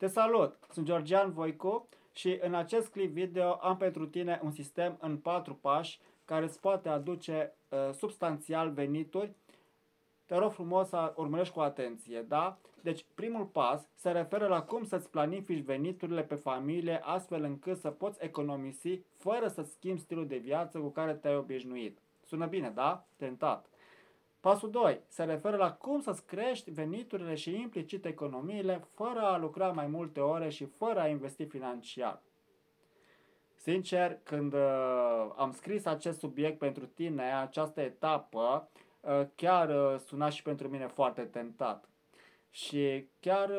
Te salut! Sunt Georgian Voicu și în acest clip video am pentru tine un sistem în 4 pași care îți poate aduce substanțial venituri. Te rog frumos să urmărești cu atenție, da? Deci primul pas se referă la cum să-ți planifici veniturile pe familie astfel încât să poți economisi fără să schimbi stilul de viață cu care te-ai obișnuit. Sună bine, da? Tentat. Pasul 2 se referă la cum să-ți crești veniturile și implicit economiile fără a lucra mai multe ore și fără a investi financiar. Sincer, când am scris acest subiect pentru tine, această etapă, chiar suna și pentru mine foarte tentat. Și chiar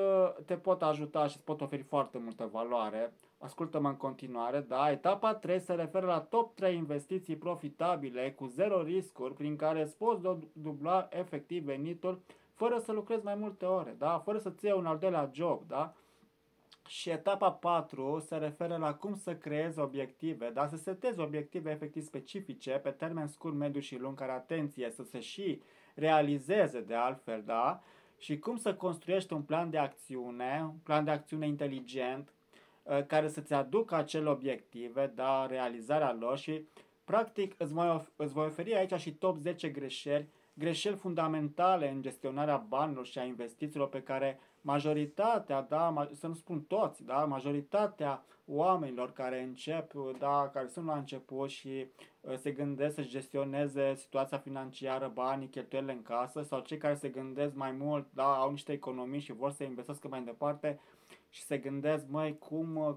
te pot ajuta și îți pot oferi foarte multă valoare. Ascultă-mă în continuare, da? Etapa 3 se referă la top 3 investiții profitabile cu zero riscuri prin care îți poți dubla efectiv venitul fără să lucrezi mai multe ore, da? Fără să-ți iei un al doilea job, da? Și etapa 4 se referă la cum să creezi obiective, da? Să setezi obiective efectiv specifice pe termen scurt, mediu și lung, care, atenție, să se și realizeze de altfel, da? Și cum să construiești un plan de acțiune inteligent, care să-ți aducă acele obiective, da? Realizarea lor și practic îți voi oferi aici și top 10 greșeli fundamentale în gestionarea banilor și a investițiilor pe care majoritatea, da, să nu spun toți, da, majoritatea oamenilor care încep, da, care sunt la început și se gândesc să gestioneze situația financiară, banii, cheltuielile în casă, sau cei care se gândesc mai mult, da, au niște economii și vor să investească mai departe și se gândesc, măi,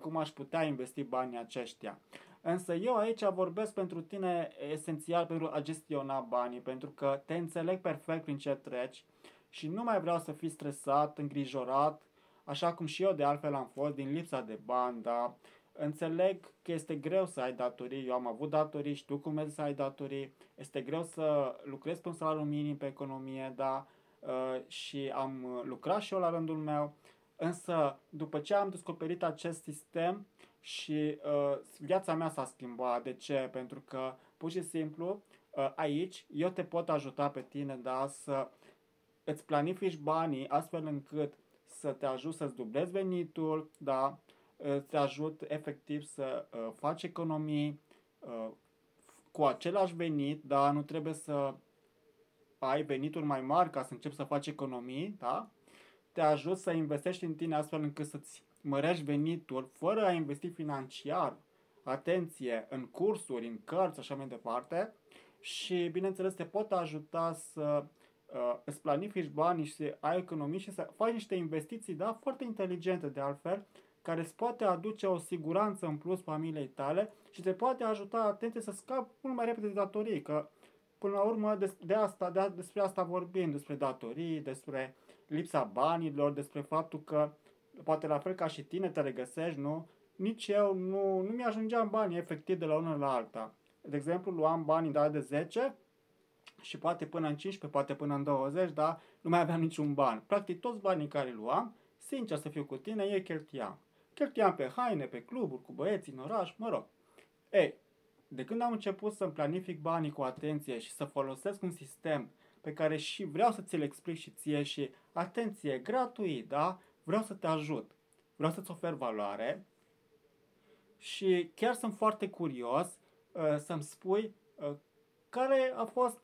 cum aș putea investi banii aceștia. Însă eu aici vorbesc pentru tine esențial pentru a gestiona banii, pentru că te înțeleg perfect prin ce treci și nu mai vreau să fii stresat, îngrijorat, așa cum și eu de altfel am fost din lipsa de bani, da? Înțeleg că este greu să ai datorii, eu am avut datorii și tu cum să ai datorii, este greu să lucrezi pe un salariu minim pe economie, da? Și am lucrat și eu la rândul meu, însă după ce am descoperit acest sistem și viața mea s-a schimbat. De ce? Pentru că pur și simplu aici eu te pot ajuta pe tine, da, să îți planifici banii astfel încât să te ajut să-ți dublezi venitul, da, te ajut efectiv să faci economii cu același venit, da, nu trebuie să ai venituri mai mari ca să începi să faci economii, da, te ajut să investești în tine astfel încât să-ți mărești venitul fără a investi financiar, atenție, în cursuri, în cărți, așa mai departe și, bineînțeles, te pot ajuta să îți planifici banii și să ai economii și să faci niște investiții, da, foarte inteligente de altfel, care îți poate aduce o siguranță în plus familiei tale și te poate ajuta, atenție, să scapi mult mai repede de datorii, că până la urmă despre asta vorbim, despre datorii, despre lipsa banilor, despre faptul că poate la fel ca și tine te regăsești, nu? Nici eu nu mi-ajungeam banii efectiv de la una la alta. De exemplu, luam banii de 10 și poate până în 15, poate până în 20, dar nu mai aveam niciun ban. Practic toți banii care luam, sincer să fiu cu tine, ei cheltuiam. Cheltuiam pe haine, pe cluburi, cu băieții în oraș, mă rog. Ei, de când am început să-mi planific banii cu atenție și să folosesc un sistem pe care și vreau să ți-l explic și ție și, atenție, gratuit, da? Vreau să te ajut, vreau să-ți ofer valoare și chiar sunt foarte curios să-mi spui care a fost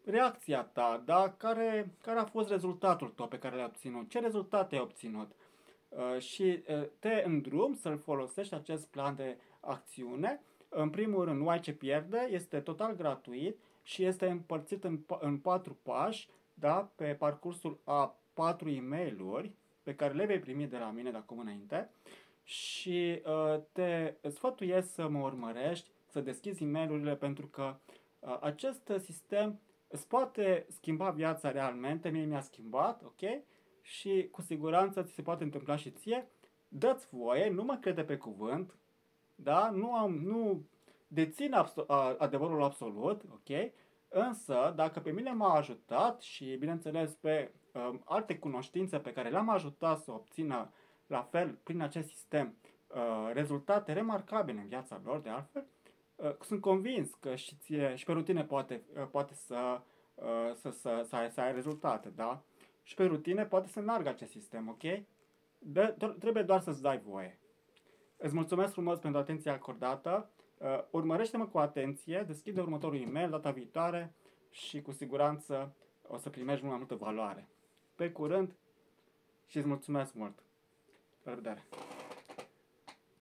reacția ta, da? Care a fost rezultatul tău pe care l-ai obținut, ce rezultate ai obținut și te îndrum să-l folosești acest plan de acțiune. În primul rând, nu ai ce pierde, este total gratuit și este împărțit în 4 pași, da? Pe parcursul a 4 e-mail-uri pe care le vei primi de la mine de acum înainte și te sfătuiesc să mă urmărești, să deschizi e-mail-urile pentru că acest sistem îți poate schimba viața realmente, mie mi-a schimbat, ok? Și cu siguranță ți se poate întâmpla și ție. Dă-ți voie, nu mă crede pe cuvânt, da? Nu dețin adevărul absolut, ok? Însă, dacă pe mine m-a ajutat și, bineînțeles, pe alte cunoștințe pe care le-am ajutat să obțină la fel prin acest sistem rezultate remarcabile în viața lor, de altfel, sunt convins că și ție și pe rutine poate să ai rezultate, da? Și pe rutine poate să meargă acest sistem, ok? Trebuie doar să-ți dai voie. Îți mulțumesc frumos pentru atenția acordată. Urmărește-mă cu atenție, deschide următorul e-mail data viitoare și cu siguranță o să primești mult mai multă valoare. Pe curând și îți mulțumesc mult! La revedere!